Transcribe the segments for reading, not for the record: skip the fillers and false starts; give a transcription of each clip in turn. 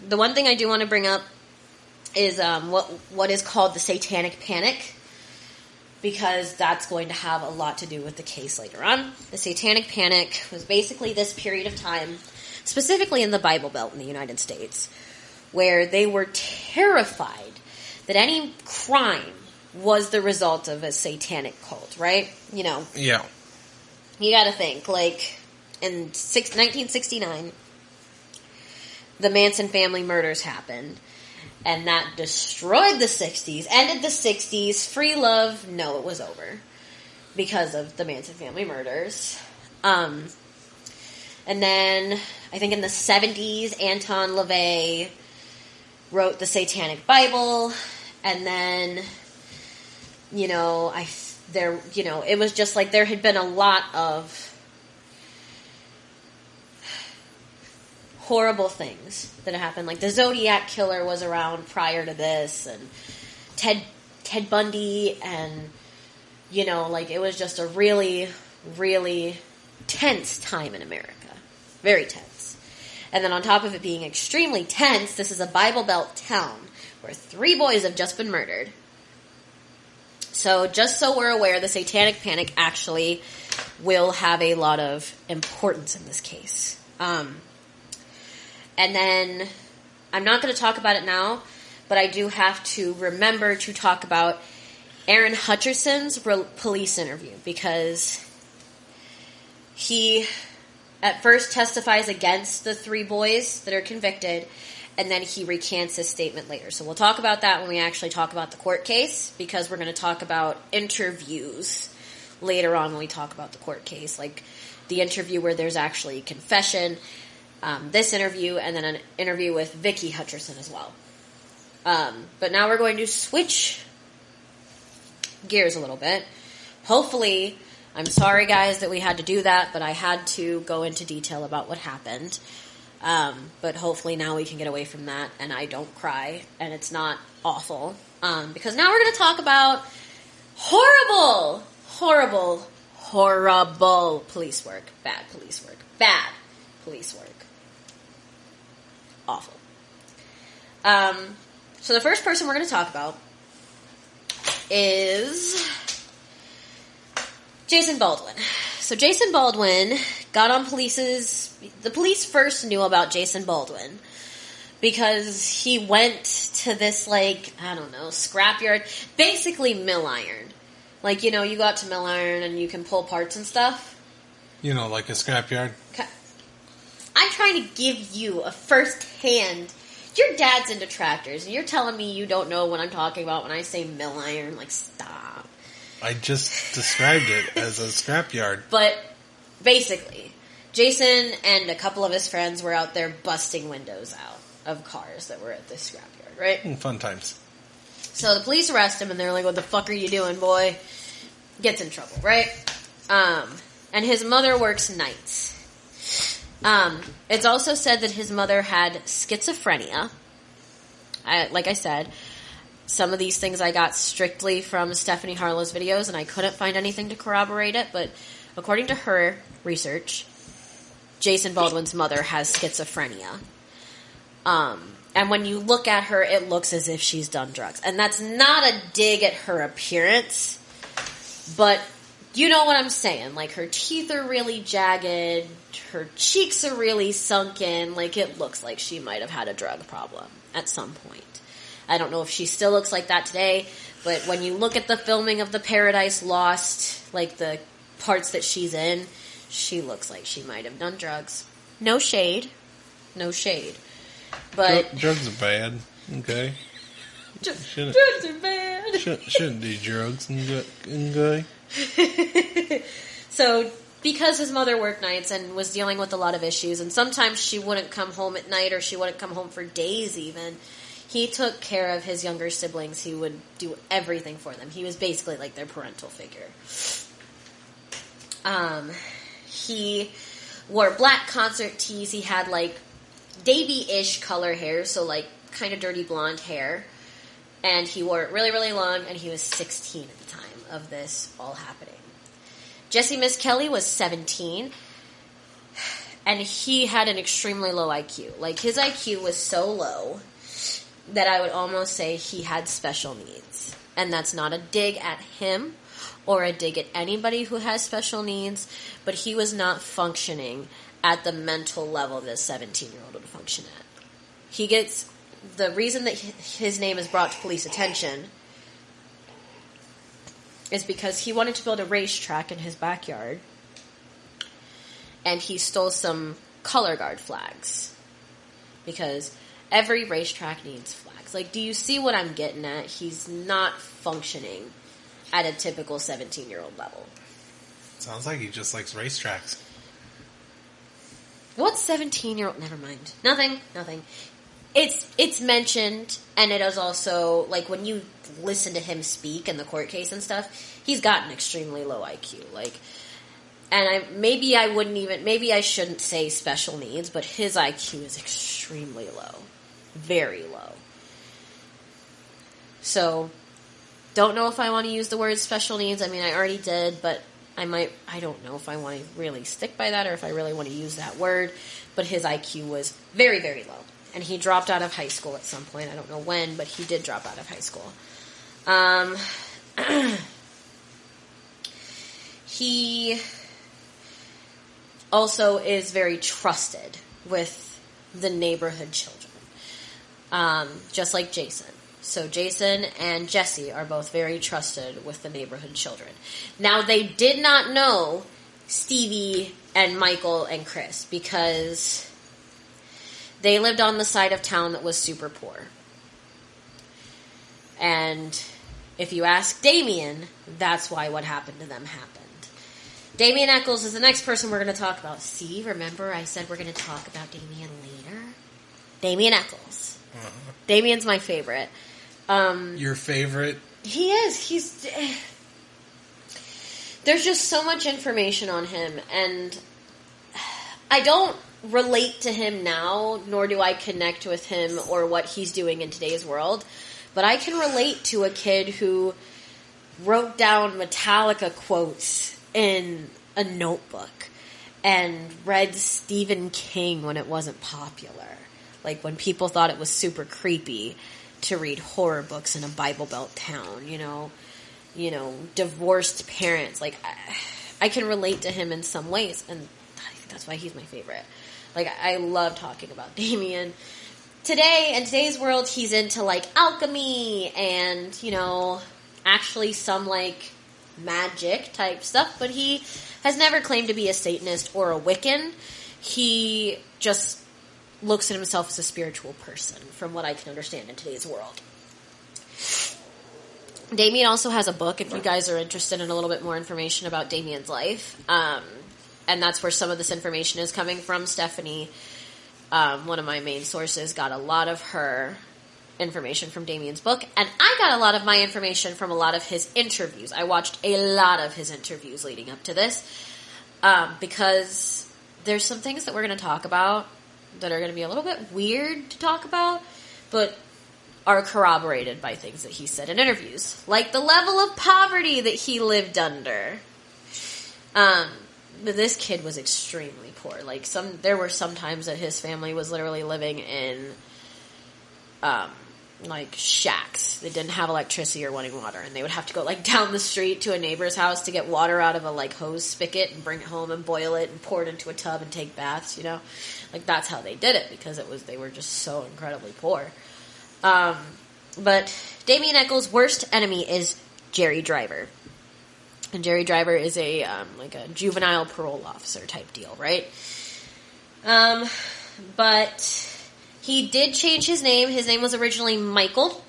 The one thing I do want to bring up is what is called the Satanic Panic, because that's going to have a lot to do with the case later on. The Satanic Panic was basically this period of time, specifically in the Bible Belt in the United States, where they were terrified that any crime was the result of a satanic cult, right? You know. Yeah. You gotta think, like, in 1969, the Manson family murders happened, and that destroyed the 60s, ended the 60s, free love, no, it was over, because of the Manson family murders. And then, I think in the 70s, Anton LaVey wrote the Satanic Bible, and then, you know, it was just like there had been a lot of horrible things that had happened. Like the Zodiac Killer was around prior to this, and Ted Bundy, and, you know, like it was just a really, really tense time in America. Very tense. And then on top of it being extremely tense, this is a Bible Belt town where 3 boys have just been murdered. So just so we're aware, the Satanic Panic actually will have a lot of importance in this case. And then, I'm not going to talk about it now, but I do have to remember to talk about Aaron Hutcherson's police interview, because he at first testifies against the 3 boys that are convicted, and then he recants his statement later. So we'll talk about that when we actually talk about the court case, because we're going to talk about interviews later on when we talk about the court case, like the interview where there's actually confession, this interview, and then an interview with Vicky Hutcherson as well. But now we're going to switch gears a little bit. Hopefully, I'm sorry guys that we had to do that, but I had to go into detail about what happened. But hopefully now we can get away from that and I don't cry and it's not awful. Because now we're going to talk about horrible police work. Bad police work. Bad police work. Awful. So the first person we're going to talk about is Jason Baldwin. So Jason Baldwin got on the police first knew about Jason Baldwin because he went to this, like, I don't know, scrapyard, basically mill iron. Like, you know, you go out to mill iron and you can pull parts and stuff. You know, like a scrapyard. I'm trying to give you a first-hand... Your dad's into tractors, and you're telling me you don't know what I'm talking about when I say mill iron. Like, stop. I just described it as a scrapyard. But, basically, Jason and a couple of his friends were out there busting windows out of cars that were at this scrapyard, right? Fun times. So the police arrest him, and they're like, what the fuck are you doing, boy? Gets in trouble, right? And his mother works nights. It's also said that his mother had schizophrenia. Like I said, some of these things I got strictly from Stephanie Harlow's videos, and I couldn't find anything to corroborate it, but according to her research, Jason Baldwin's mother has schizophrenia. And when you look at her, it looks as if she's done drugs. And that's not a dig at her appearance, but you know what I'm saying. Like, her teeth are really jagged, her cheeks are really sunken, like, it looks like she might have had a drug problem at some point. I don't know if she still looks like that today, but when you look at the filming of the Paradise Lost, like, the parts that she's in, she looks like she might have done drugs. No shade. No shade. But... drugs are bad, okay? Drugs are bad. Shouldn't do drugs, okay? So, because his mother worked nights and was dealing with a lot of issues, and sometimes she wouldn't come home at night, or she wouldn't come home for days even, he took care of his younger siblings. He would do everything for them. He was basically like their parental figure. He wore black concert tees. He had, like, Davy-ish color hair, so, like, kind of dirty blonde hair. And he wore it really, really long, and he was 16 at the time of this all happening. Jesse Miss Kelly was 17. And he had an extremely low IQ. Like, his IQ was so low that I would almost say he had special needs. And that's not a dig at him or a dig at anybody who has special needs, but he was not functioning at the mental level that a 17-year-old would function at. He gets... The reason that his name is brought to police attention is because he wanted to build a racetrack in his backyard, and he stole some color guard flags. Because every racetrack needs flags. Like, do you see what I'm getting at? He's not functioning at a typical 17-year-old level. Sounds like he just likes racetracks. What 17-year-old... Never mind. Nothing. It's mentioned, and it is also, like, when you listen to him speak in the court case and stuff, he's got an extremely low IQ. Like, and maybe I shouldn't say special needs, but his IQ is extremely low. Very low. So, don't know if I want to use the word special needs. I mean, I already did, but I don't know if I want to really stick by that or if I really want to use that word. But his IQ was very, very low. And he dropped out of high school at some point. I don't know when, but he did drop out of high school. He also is very trusted with the neighborhood children. Just like Jason. So Jason and Jesse are both very trusted with the neighborhood children. Now, they did not know Stevie and Michael and Chris because they lived on the side of town that was super poor. And if you ask Damien, that's why what happened to them happened. Damien Eccles is the next person we're going to talk about. See, remember I said we're going to talk about Damien later? Damien Eccles. Uh-huh. Damien's my favorite. Your favorite? He is. There's just so much information on him, and I don't relate to him now, nor do I connect with him or what he's doing in today's world, but I can relate to a kid who wrote down Metallica quotes in a notebook and read Stephen King when it wasn't popular. Like, when people thought it was super creepy to read horror books in a Bible Belt town, you know, divorced parents. Like, I can relate to him in some ways, and I think that's why he's my favorite. Like, I love talking about Damien. Today, in today's world, he's into, like, alchemy and, actually some, like, magic type stuff, but he has never claimed to be a Satanist or a Wiccan. He just looks at himself as a spiritual person, from what I can understand in today's world. Damien also has a book, if you guys are interested in a little bit more information about Damien's life. And that's where some of this information is coming from. Stephanie, one of my main sources, got a lot of her information from Damien's book. And I got a lot of my information from a lot of his interviews. I watched a lot of his interviews leading up to this. Because there's some things that we're going to talk about that are going to be a little bit weird to talk about, but are corroborated by things that he said in interviews. Like the level of poverty that he lived under. But this kid was extremely poor. Like, there were some times that his family was literally living in, like, shacks. They didn't have electricity or running water, and they would have to go, like, down the street to a neighbor's house to get water out of a, like, hose spigot and bring it home and boil it and pour it into a tub and take baths, Like, that's how they did it, because they were just so incredibly poor. But Damien Eccles' worst enemy is Jerry Driver. And Jerry Driver is a juvenile parole officer type deal, right? But he did change his name. His name was originally Michael.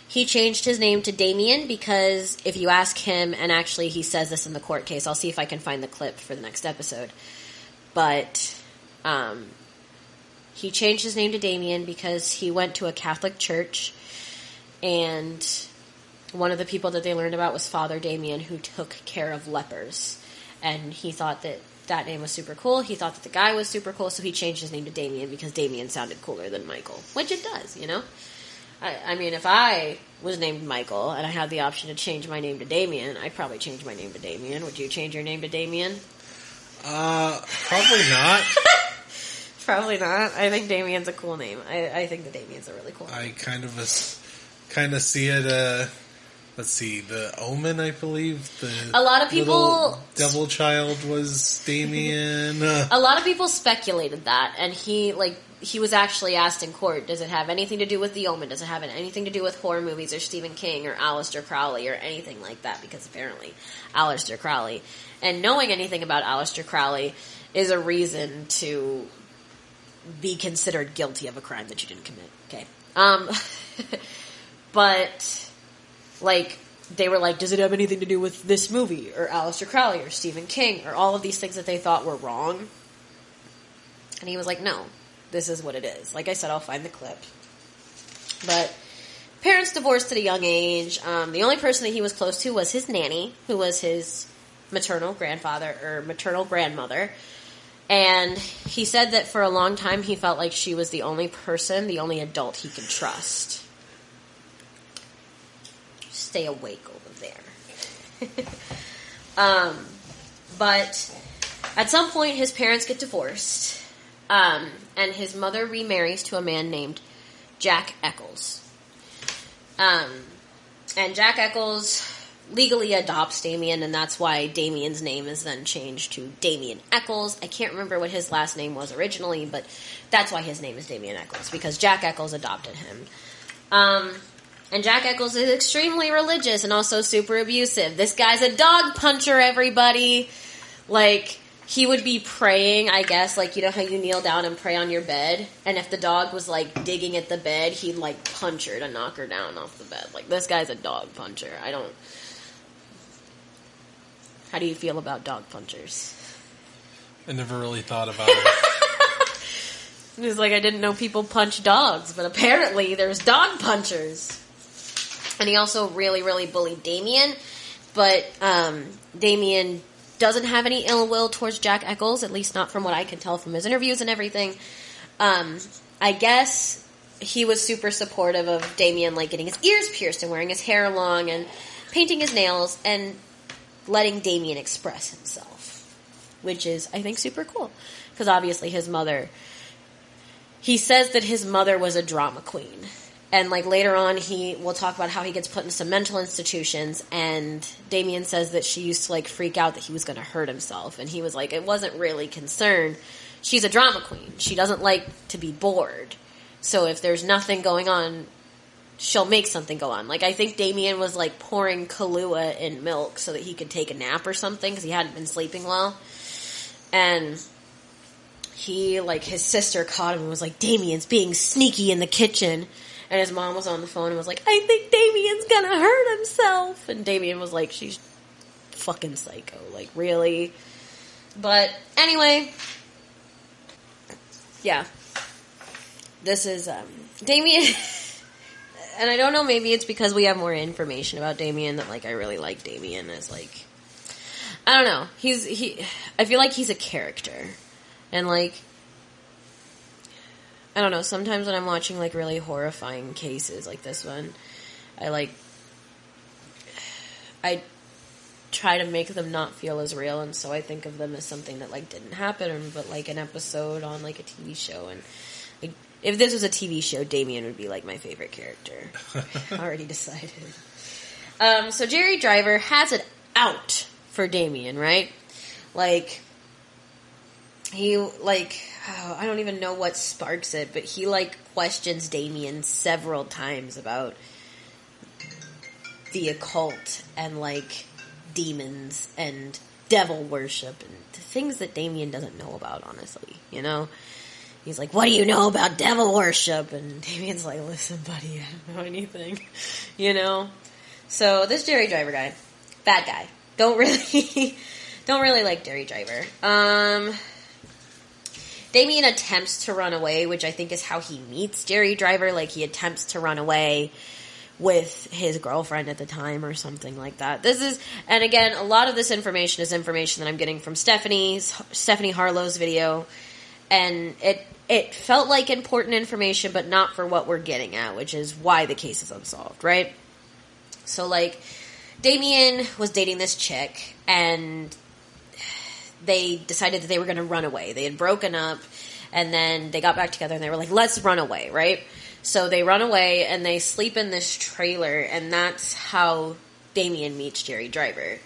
He changed his name to Damien because if you ask him, and actually he says this in the court case, I'll see if I can find the clip for the next episode. But, he changed his name to Damien because he went to a Catholic church, and one of the people that they learned about was Father Damien, who took care of lepers. And he thought that name was super cool. He thought that the guy was super cool, so he changed his name to Damien because Damien sounded cooler than Michael. Which it does, I mean, if I was named Michael and I had the option to change my name to Damien, I'd probably change my name to Damien. Would you change your name to Damien? Probably not. Probably not. I think Damien's a cool name. I think that Damien's a really cool name. I kind of see it, let's see, the Omen, I believe. A lot of people... Devil Child was Damien. A lot of people speculated that, and he was actually asked in court, does it have anything to do with The Omen? Does it have anything to do with horror movies or Stephen King or Aleister Crowley or anything like that? Because apparently, Aleister Crowley. And knowing anything about Aleister Crowley is a reason to be considered guilty of a crime that you didn't commit. Okay. But, they were like, does it have anything to do with this movie or Aleister Crowley or Stephen King or all of these things that they thought were wrong? And he was like, no. This is what it is. Like I said, I'll find the clip. But parents divorced at a young age. The only person that he was close to was his nanny, who was his maternal grandmother. And he said that for a long time he felt like she was the only only adult he could trust. Stay awake over there. But at some point his parents get divorced. And his mother remarries to a man named Jack Eccles. And Jack Eccles legally adopts Damien, and that's why Damien's name is then changed to Damien Eccles. I can't remember what his last name was originally, but that's why his name is Damien Eccles, because Jack Eccles adopted him. And Jack Eccles is extremely religious and also super abusive. This guy's a dog puncher, everybody. He would be praying, I guess, you know how you kneel down and pray on your bed? And if the dog was, digging at the bed, he'd, punch her to knock her down off the bed. This guy's a dog puncher. How do you feel about dog punchers? I never really thought about it. It was I didn't know people punch dogs, but apparently there's dog punchers. And he also really, really bullied Damien, but Damien doesn't have any ill will towards Jack Eccles, at least not from what I can tell from his interviews and everything. I guess he was super supportive of Damien, getting his ears pierced and wearing his hair long and painting his nails and letting Damien express himself, which is, I think, super cool. Because obviously he says that his mother was a drama queen. And, later on, we'll talk about how he gets put in some mental institutions, and Damien says that she used to, freak out that he was going to hurt himself. And he was it wasn't really concerned. She's a drama queen. She doesn't like to be bored. So if there's nothing going on, she'll make something go on. I think Damien was, pouring Kahlua in milk so that he could take a nap or something, because he hadn't been sleeping well. And he, his sister caught him and was Damien's being sneaky in the kitchen. And his mom was on the phone and was I think Damien's gonna hurt himself. And Damien was she's fucking psycho. Really? But, anyway. Yeah. This is, Damien. And I don't know, maybe it's because we have more information about Damien that, I really like Damien as, I don't know. I feel like he's a character. And, I don't know, sometimes when I'm watching, really horrifying cases like this one, I try to make them not feel as real, and so I think of them as something that, didn't happen, but, an episode on, a TV show, and, if this was a TV show, Damien would be, my favorite character. Already decided. So Jerry Driver has it out for Damien, right? I don't even know what sparks it, but he, questions Damien several times about the occult and, demons and devil worship and things that Damien doesn't know about, honestly, you know? He's what do you know about devil worship? And Damien's listen, buddy, I don't know anything, you know? So, this Jerry Driver guy, bad guy. Don't really like Jerry Driver. Damien attempts to run away, which I think is how he meets Jerry Driver. He attempts to run away with his girlfriend at the time or something like that. And again, a lot of this information is information that I'm getting from Stephanie Harlow's video. And it felt like important information, but not for what we're getting at, which is why the case is unsolved, right? So, Damien was dating this chick, and they decided that they were going to run away. They had broken up, and then they got back together, and they were like, let's run away, right? So they run away, and they sleep in this trailer, and that's how Damien meets Jerry Driver,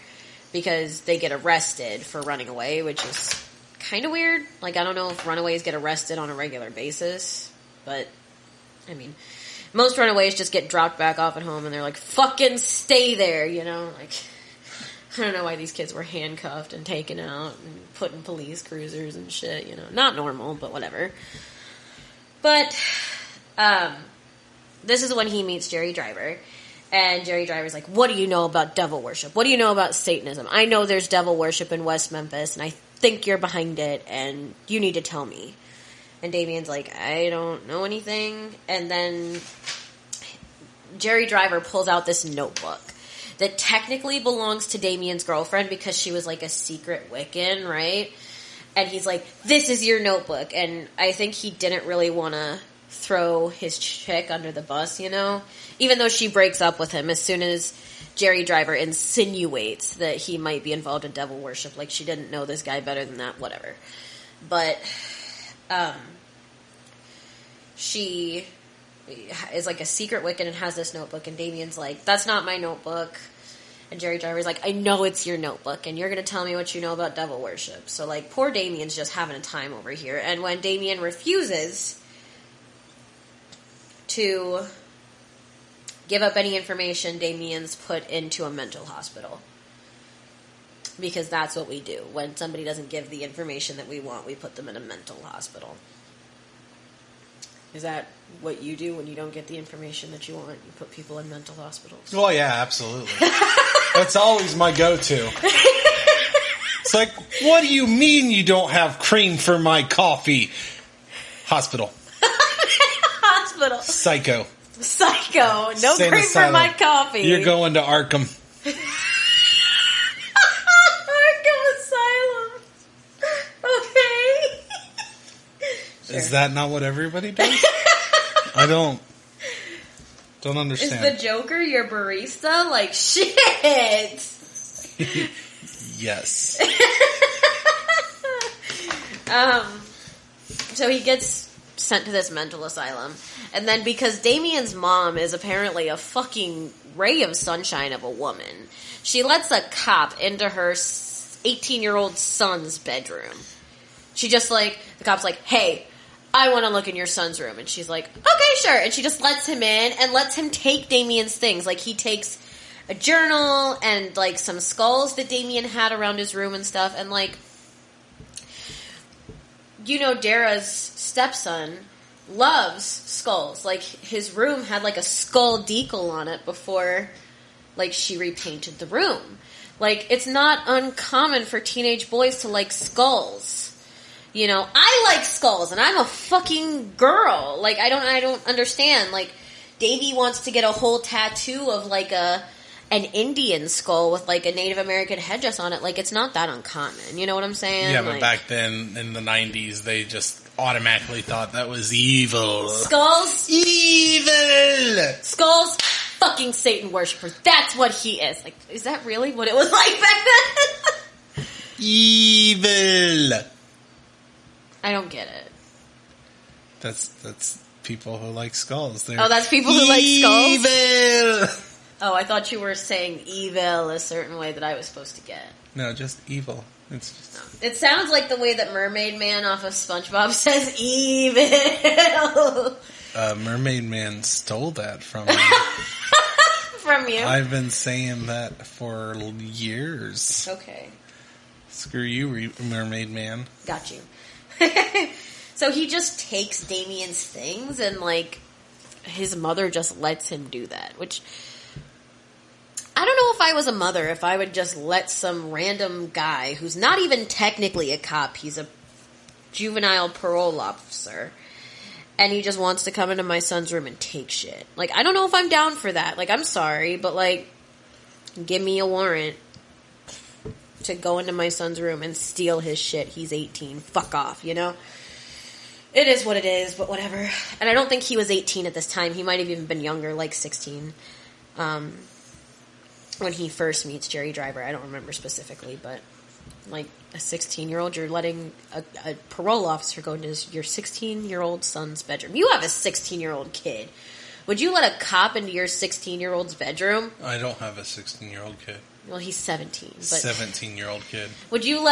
because they get arrested for running away, which is kind of weird. Like, I don't know if runaways get arrested on a regular basis, but, I mean, most runaways just get dropped back off at home, and they're like, fucking stay there, you know? Like, I don't know why these kids were handcuffed and taken out and put in police cruisers and shit, you know? Not normal, but whatever. But, this is when he meets Jerry Driver. And Jerry Driver's like, what do you know about devil worship? What do you know about Satanism? I know there's devil worship in West Memphis, and I think you're behind it, and you need to tell me. And Damien's like, I don't know anything. And then Jerry Driver pulls out this notebook that technically belongs to Damien's girlfriend because she was like a secret Wiccan, right? And he's like, this is your notebook. And I think he didn't really want to throw his chick under the bus, you know? Even though she breaks up with him as soon as Jerry Driver insinuates that he might be involved in devil worship. Like, she didn't know this guy better than that, whatever. But, she is like a secret Wiccan and has this notebook, and Damien's like, that's not my notebook. And Jerry Driver's like, I know it's your notebook, and you're going to tell me what you know about devil worship. So, like, poor Damien's just having a time over here. And when Damien refuses to give up any information, Damien's put into a mental hospital. Because that's what we do. When somebody doesn't give the information that we want, we put them in a mental hospital. Is that what you do when you don't get the information that you want? You put people in mental hospitals? Well, yeah, absolutely. That's always my go-to. It's like, what do you mean you don't have cream for my coffee? Hospital. Hospital. Psycho. No Sane cream asylum. for my coffee. You're going to Arkham. Arkham Asylum. Okay. Sure. Is that not what everybody does? I don't understand. Is the Joker your barista? Like, shit. Yes. So he gets sent to this mental asylum. And then because Damien's mom is apparently a fucking ray of sunshine of a woman, she lets a cop into her 18-year-old son's bedroom. She just like, the cop's like, hey, I want to look in your son's room. And she's like, okay, sure. And she just lets him in and lets him take Damien's things. Like, he takes a journal and, like, some skulls that Damien had around his room and stuff. And, like, you know, Dara's stepson loves skulls. Like, his room had, like, a skull decal on it before, like, she repainted the room. Like, it's not uncommon for teenage boys to like skulls. You know, I like skulls, and I'm a fucking girl. Like, I don't understand. Like, Davey wants to get a whole tattoo of, like, an Indian skull with, like, a Native American headdress on it. Like, it's not that uncommon. You know what I'm saying? Yeah, but like, back then, in the 90s, they just automatically thought that was evil. Skulls? Evil! Skulls? Fucking Satan worshippers. That's what he is. Like, is that really what it was like back then? Evil! I don't get it. That's people who like skulls. Oh, that's people who like skulls? Evil! Oh, I thought you were saying evil a certain way that I was supposed to get. No, just evil. It's just... No. It sounds like the way that Mermaid Man off of SpongeBob says evil. Mermaid Man stole that from me. From you? I've been saying that for years. Okay. Screw you, Mermaid Man. Got you. So he just takes Damien's things and, like, his mother just lets him do that, which... I don't know if I was a mother, if I would just let some random guy who's not even technically a cop, he's a juvenile parole officer, and he just wants to come into my son's room and take shit. Like, I don't know if I'm down for that. Like, I'm sorry, but, like, give me a warrant to go into my son's room and steal his shit. He's 18. Fuck off, you know? It is what it is, but whatever. And I don't think he was 18 at this time. He might have even been younger, like 16. When he first meets Jerry Driver. I don't remember specifically, but, like, a 16-year-old. You're letting a parole officer go into your 16-year-old son's bedroom. You have a 16-year-old kid. Would you let a cop into your 16-year-old's bedroom? I don't have a 16-year-old kid. Well, he's 17. But 17-year-old kid. Would you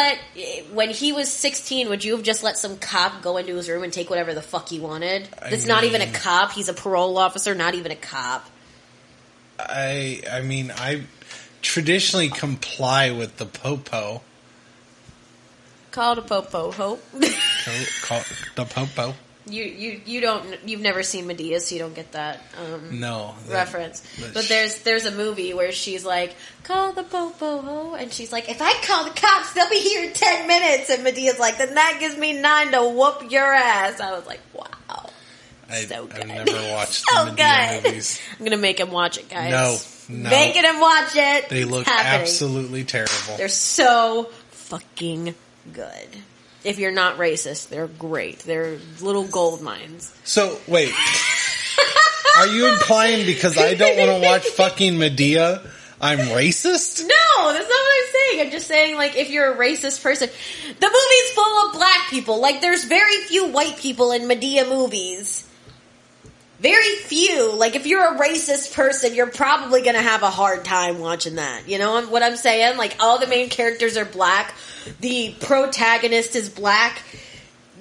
when he was 16, would you have just let some cop go into his room and take whatever the fuck he wanted? It's not even a cop. He's a parole officer, not even a cop. I mean, I traditionally comply with the popo. Call the popo, Hope. Call the popo. You've never seen Medea, so you don't get that reference. But there's a movie where she's like, call the popo ho, and she's like, if I call the cops, they'll be here in 10 minutes. And Medea's like, then that gives me 9 to whoop your ass. I was like, wow. So good. I've never watched so the Medea good. movies. I'm gonna make him watch it, guys. No. Making him watch it. They look absolutely terrible. They're so fucking good. If you're not racist, they're great. They're little gold mines. So, wait. Are you implying because I don't want to watch fucking Medea, I'm racist? No, that's not what I'm saying. I'm just saying, like, if you're a racist person, the movie's full of black people. Like, there's very few white people in Medea movies. Very few. Like, if you're a racist person, you're probably going to have a hard time watching that. You know what I'm saying? Like, all the main characters are black. The protagonist is black.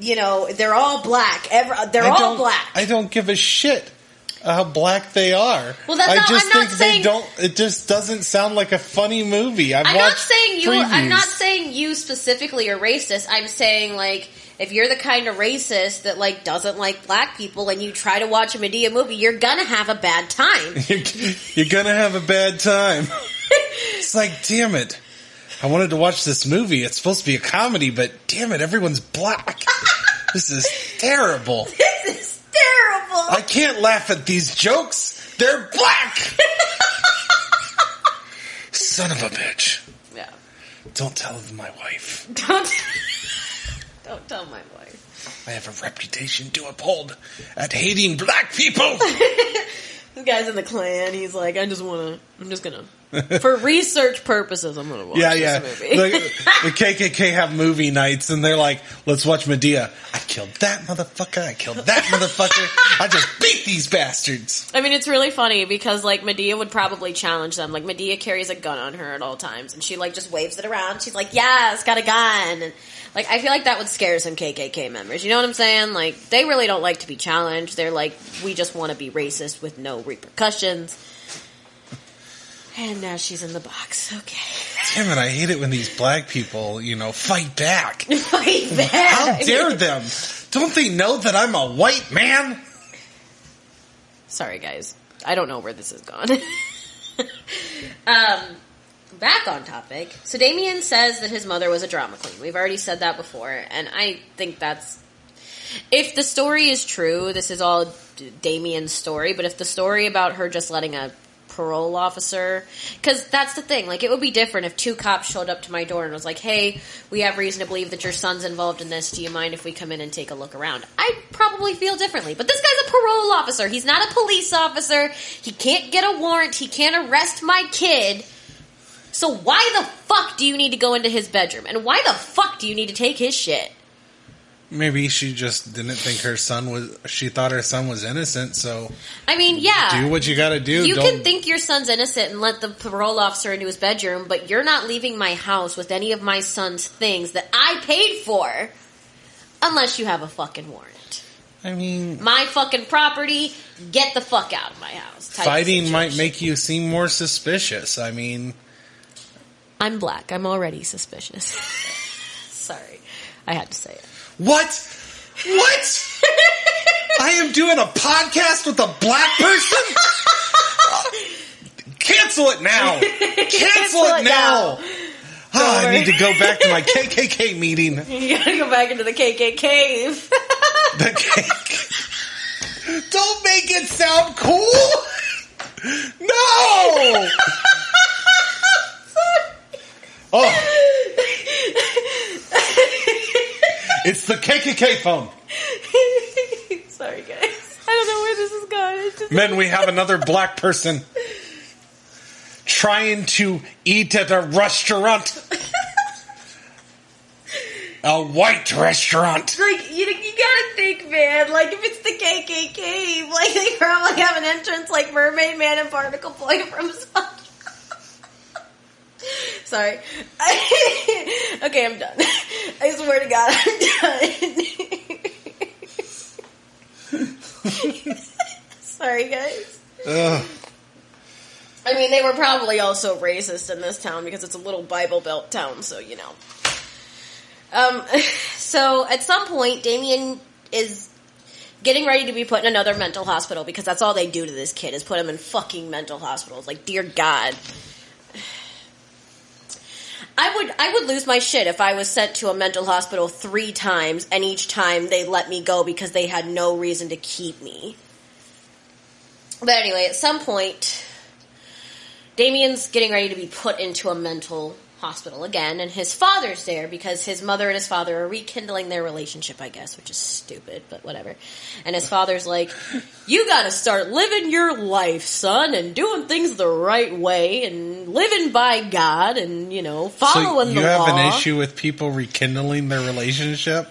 You know, they're all black. They're all black. I don't give a shit how black they are. Well, that's not, I'm not saying, it just doesn't sound like a funny movie. I'm not saying you specifically are racist. I'm saying, like, if you're the kind of racist that, like, doesn't like black people and you try to watch a Medea movie, you're gonna have a bad time. You're gonna have a bad time. It's like, damn it. I wanted to watch this movie. It's supposed to be a comedy, but damn it, everyone's black. This is terrible. This is terrible. I can't laugh at these jokes. They're black. Son of a bitch. Yeah. Don't tell my wife. Don't tell my wife. I have a reputation to uphold at hating black people. This guy's in the Klan. He's like, I'm just gonna, for research purposes, I'm gonna watch this movie. The KKK have movie nights, and they're like, let's watch Medea. I killed that motherfucker. I killed that motherfucker. I just beat these bastards. I mean, it's really funny because, like, Medea would probably challenge them. Like, Medea carries a gun on her at all times, and she, like, just waves it around. She's like, yes, got a gun. And, like, I feel like that would scare some KKK members. You know what I'm saying? Like, they really don't like to be challenged. They're like, we just want to be racist with no repercussions. And now she's in the box. Okay. Damn it, I hate it when these black people, fight back. Fight back. How dare them? Don't they know that I'm a white man? Sorry, guys. I don't know where this has gone. Back on topic. So Damien says that his mother was a drama queen. We've already said that before, and I think that's... If the story is true, this is all Damien's story, but if the story about her just letting a parole officer... Because that's the thing. Like, it would be different if 2 cops showed up to my door and was like, hey, we have reason to believe that your son's involved in this. Do you mind if we come in and take a look around? I'd probably feel differently. But this guy's a parole officer. He's not a police officer. He can't get a warrant. He can't arrest my kid. So why the fuck do you need to go into his bedroom? And why the fuck do you need to take his shit? Maybe she just didn't think she thought her son was innocent, so... I mean, yeah. Do what you gotta do. You can think your son's innocent and let the parole officer into his bedroom, but you're not leaving my house with any of my son's things that I paid for unless you have a fucking warrant. I mean... My fucking property, get the fuck out of my house. Fighting might make you seem more suspicious. I mean... I'm black. I'm already suspicious. Sorry. I had to say it. What? I am doing a podcast with a black person? Cancel it now. Cancel it now. I need to go back to my KKK meeting. You gotta go back into the KKK cave. The KKK. Don't make it sound cool. No. Oh. It's the KKK phone. Sorry, guys. I don't know where this is going. Men, we have another black person trying to eat at a restaurant. A white restaurant. Like, you gotta think, man, like, if it's the KKK, like, they probably have an entrance like Mermaid Man and Barnacle Boy from SpongeBob. Sorry. Okay, I'm done. I swear to God, I'm done. Sorry, guys. Ugh. I mean, they were probably also racist in this town because it's a little Bible Belt town, so, you know. So at some point, Damien is getting ready to be put in another mental hospital because that's all they do to this kid is put him in fucking mental hospitals. Like, dear God. I would lose my shit if I was sent to a mental hospital 3 times and each time they let me go because they had no reason to keep me. But anyway, at some point, Damien's getting ready to be put into a mental hospital again, and his father's there because his mother and his father are rekindling their relationship, I guess, which is stupid, but whatever. And his father's like, you gotta start living your life, son, and doing things the right way, and living by God, and, you know, following the law. So you have an issue with people rekindling their relationship?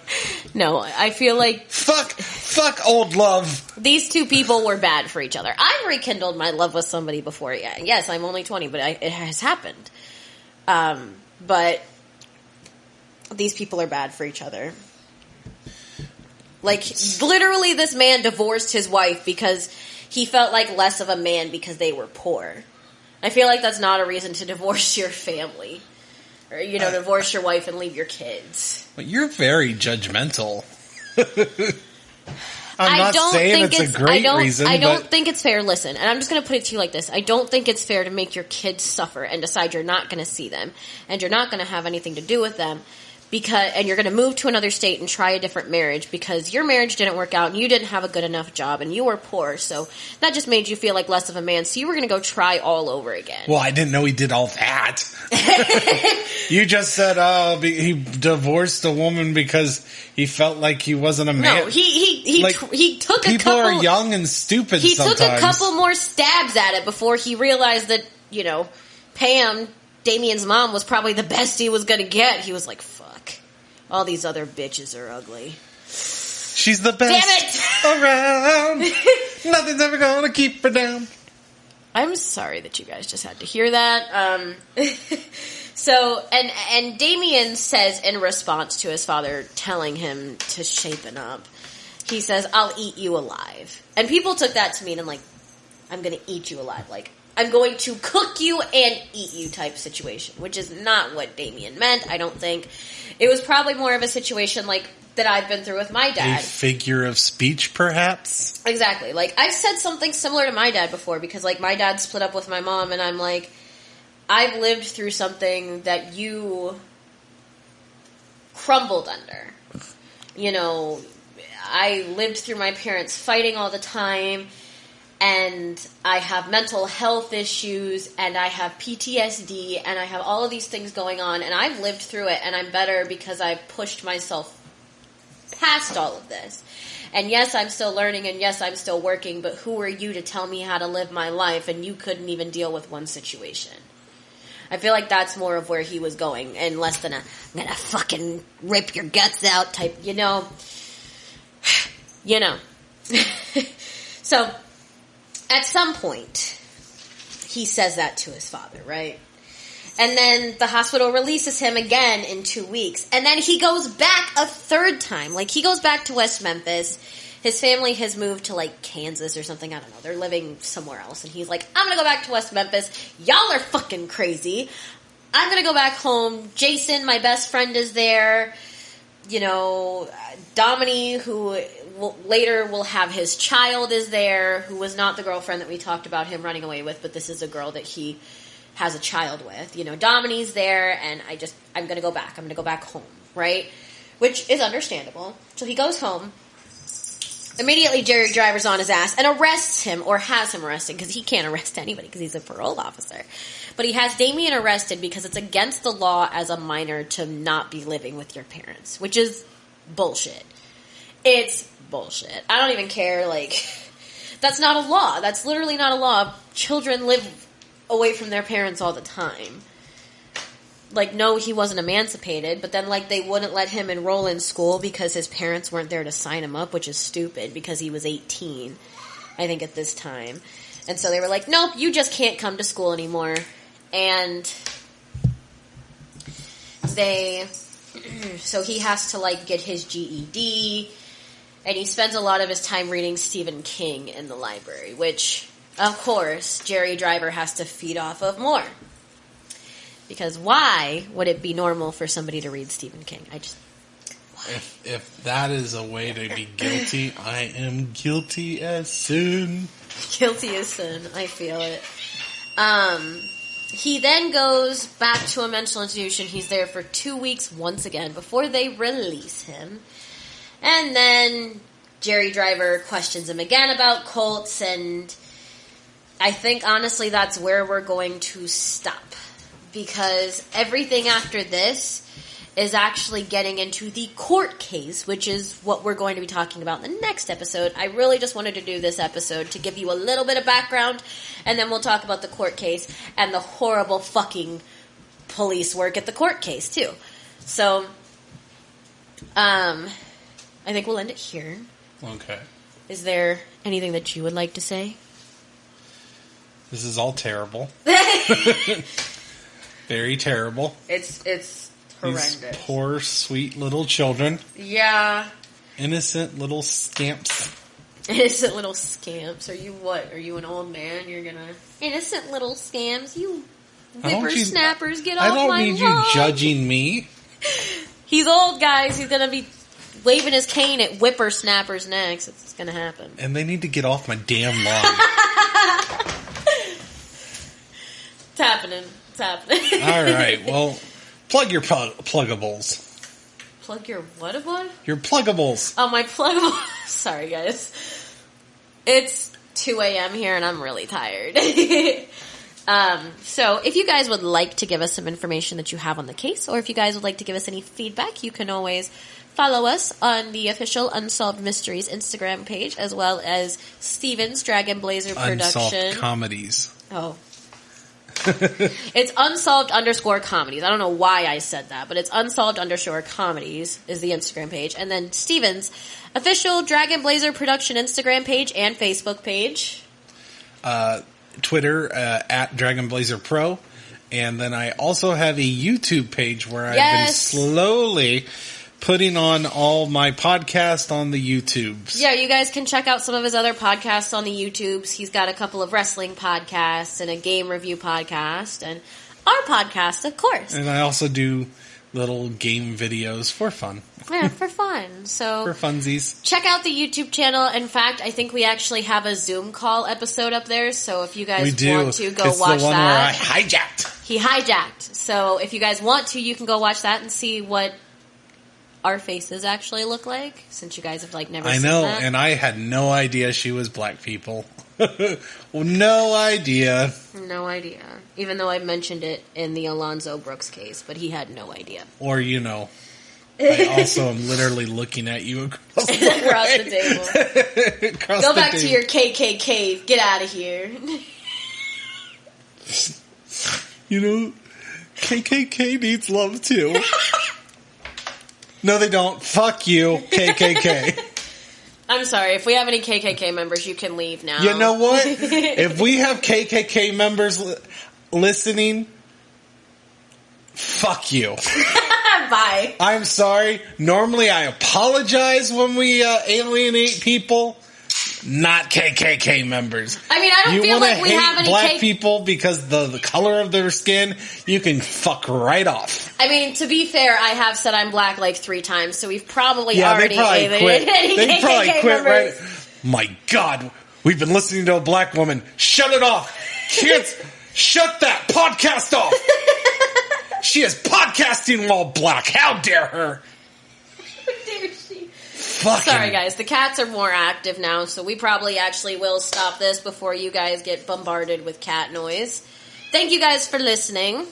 No, I feel like... Fuck old love. These two people were bad for each other. I've rekindled my love with somebody before. Yeah, yes, I'm only 20, but it has happened. But these people are bad for each other. Like, literally this man divorced his wife because he felt like less of a man because they were poor. I feel like that's not a reason to divorce your family. Or, you know, divorce your wife and leave your kids. But you're very judgmental. I'm not saying it's a great reason. I don't think it's fair. Listen, and I'm just going to put it to you like this. I don't think it's fair to make your kids suffer and decide you're not going to see them and you're not going to have anything to do with them and you're going to move to another state and try a different marriage because your marriage didn't work out and you didn't have a good enough job and you were poor. So that just made you feel like less of a man. So you were going to go try all over again. Well, I didn't know he did all that. You just said he divorced a woman because he felt like he wasn't a man. No, he took a couple... People are young and stupid sometimes. He took a couple more stabs at it before he realized that, you know, Pam, Damien's mom, was probably the best he was going to get. He was like, fuck. All these other bitches are ugly. She's the best around. Nothing's ever going to keep her down. I'm sorry that you guys just had to hear that. So, and Damien says in response to his father telling him to shapen up, he says, I'll eat you alive. And people took that to mean, like, I'm going to eat you alive. Like, I'm going to cook you and eat you type situation, which is not what Damien meant, I don't think. It was probably more of a situation like that I've been through with my dad. A figure of speech, perhaps? Exactly. Like, I've said something similar to my dad before because, like, my dad split up with my mom and I'm like, I've lived through something that you crumbled under. You know, I lived through my parents fighting all the time, and I have mental health issues, and I have PTSD, and I have all of these things going on, and I've lived through it, and I'm better because I've pushed myself past all of this. And yes, I'm still learning, and yes, I'm still working, but who are you to tell me how to live my life, and you couldn't even deal with one situation? I feel like that's more of where he was going, and less than I'm gonna fucking rip your guts out type, you know. So, at some point, he says that to his father, right? And then the hospital releases him again in 2 weeks. And then he goes back a third time. Like, he goes back to West Memphis. His family has moved to, like, Kansas or something. I don't know. They're living somewhere else. And he's like, I'm going to go back to West Memphis. Y'all are fucking crazy. I'm going to go back home. Jason, my best friend, is there. You know, Dominique, who later will have his child, is there, who was not the girlfriend that we talked about him running away with, but this is a girl that he has a child with. You know, Dominique's there, and I'm going to go back. I'm going to go back home, right? Which is understandable. So he goes home. Immediately, Jerry Driver's on his ass and arrests him, or has him arrested, because he can't arrest anybody because he's a parole officer. But he has Damien arrested because it's against the law as a minor to not be living with your parents, which is bullshit. It's bullshit. I don't even care, like, that's not a law. That's literally not a law. Children live away from their parents all the time. like, no, he wasn't emancipated, but then, like, they wouldn't let him enroll in school because his parents weren't there to sign him up, which is stupid because he was 18, I think, at this time. And so they were like, nope, you just can't come to school anymore. And so he has to, like, get his GED, and he spends a lot of his time reading Stephen King in the library, which, of course, Jerry Driver has to feed off of more. Because why would it be normal for somebody to read Stephen King? Why? If that is a way to be guilty, I am guilty as sin. Guilty as sin. I feel it. He then goes back to a mental institution. He's there for 2 weeks once again before they release him. And then Jerry Driver questions him again about cults, and I think, honestly, that's where we're going to stop. Because everything after this is actually getting into the court case, which is what we're going to be talking about in the next episode. I really just wanted to do this episode to give you a little bit of background, and then we'll talk about the court case and the horrible fucking police work at the court case, too. So, I think we'll end it here. Okay. Is there anything that you would like to say? This is all terrible. Very terrible. It's horrendous. These poor, sweet little children. Yeah. Innocent little scamps. Innocent little scamps. Are you what? Are you an old man? You're gonna... Innocent little scams. You whippersnappers, get off my lawn. I don't need you judging me. He's old, guys. He's gonna be waving his cane at whippersnappers next. It's gonna happen. And they need to get off my damn lawn. It's happening. It's happening. All right. Well, plug your pluggables. Plug your what? Your pluggables. Oh, my pluggables. Sorry, guys. It's 2 a.m. here, and I'm really tired. So if you guys would like to give us some information that you have on the case, or if you guys would like to give us any feedback, you can always follow us on the official Unsolved Mysteries Instagram page, as well as Steven's Dragon Blazer production. Unsolved Comedies. Oh. It's Unsolved_comedies. I don't know why I said that, but it's Unsolved_comedies is the Instagram page. And then Steven's official Dragon Blazer production Instagram page and Facebook page. Twitter, at Dragon Blazer Pro. And then I also have a YouTube page where I've been slowly putting on all my podcasts on the YouTubes. Yeah, you guys can check out some of his other podcasts on the YouTubes. He's got a couple of wrestling podcasts and a game review podcast and our podcast, of course. And I also do little game videos for fun. Yeah, for fun. So for funsies. Check out the YouTube channel. In fact, I think we actually have a Zoom call episode up there. So if you guys want to go it's watch the one that. Where I hijacked. He hijacked. So if you guys want to, you can go watch that and see what our faces actually look like, since you guys have never seen that. I know, and I had no idea she was black people. No idea. No idea. Even though I mentioned it in the Alonzo Brooks case, but he had no idea. Or, I also am literally looking at you across the table. Go back to your KKK. Get out of here. KKK needs love too. No, they don't. Fuck you, KKK. I'm sorry. If we have any KKK members, you can leave now. You know what? If we have KKK members listening, fuck you. Bye. I'm sorry. Normally I apologize when we alienate people. Not KKK members. I mean, I don't feel like we have any black people because the color of their skin. You can fuck right off. I mean, to be fair, I have said I'm black 3 times, so we've probably already alienated any They probably KKK quit members. right. My God, we've been listening to a black woman. Shut it off, kids. Shut that podcast off. She is podcasting while black. How dare her? How dare she? Fucking. Sorry, guys. The cats are more active now, so we probably actually will stop this before you guys get bombarded with cat noise. Thank you guys for listening.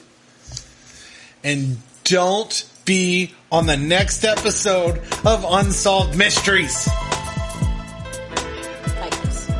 And don't be on the next episode of Unsolved Mysteries. Bye, guys.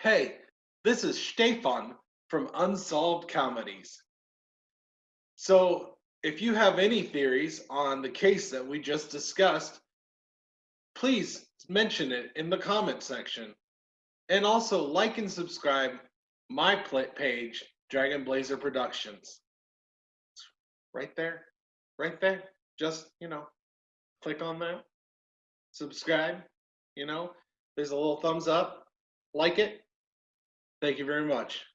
Hey, this is Stefan from Unsolved Comedies. So, if you have any theories on the case that we just discussed, please mention it in the comment section. And also like and subscribe my page, Dragon Blazer Productions. Right there. Right there. Just, click on that. Subscribe. There's a little thumbs up. Like it. Thank you very much.